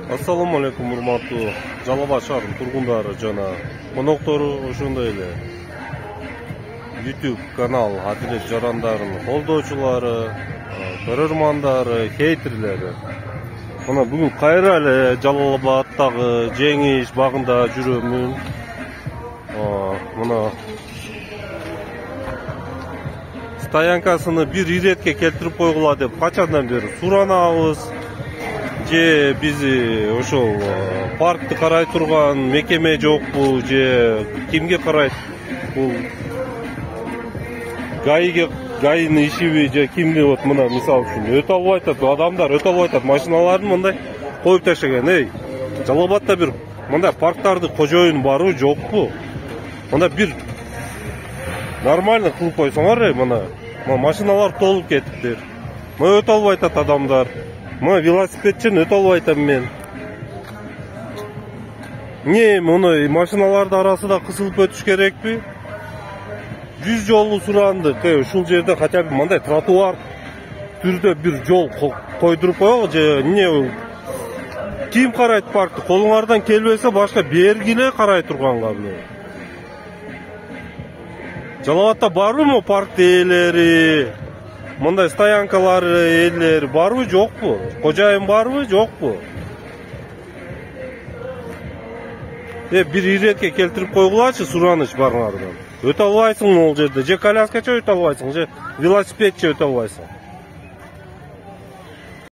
Assalamu alaikum урматтуу Жалал Абад шаарынын тургундары жана коноктору, ошондой эле YouTube канал Адилет жарандарынын колдоочулары, көрөрмандары, хейтерлери. Мына бүгүн кайра эле Жалал Абадтагы Жеңиш багында жүрөмүн. Мына стоянкасыны бир иретке келтирип койгула деп качандан бери суранабыз. Же бизи ошол паркты карай турган мекеме жокпу, же кимге карайт? Бул ГАИнын ишиби же кимди? Вот мына мисалы үчүн өтө албай атат, адамдар өтө албай атат, машиналарын мындай коюп ташлаган. Жалал Абадта бир мындай парктарды кожоюн барбы, жокпу? Мында бир нормально кылып койсоңор, мына машиналар толуп кетиптир. Мына өтө албай атат адамдар. Мына велосипедчен өтө албай атам мен. Не, муну машиналарды арасында кысылып өтүш керекпи? 100 жолу сурандык. Ушул жерде хотя бы мындай тротуар түрдө бир жол койдуруп коелу же эмне? Ким карайт паркты? Колуңардан келбесе башка бергиле карай турганга эмне? Жалал Абадта барбы мо парк ээлери? Мындай стоянкалар ээлери барбы, жокпу? Кожайын барбы, жокпу? Бир иретке келтирип койгулачы сураныч барыңардан. Өтө албайсың ол жерде. Же коляскачы өтө албайсың, же велосипедчи өтө албайсың.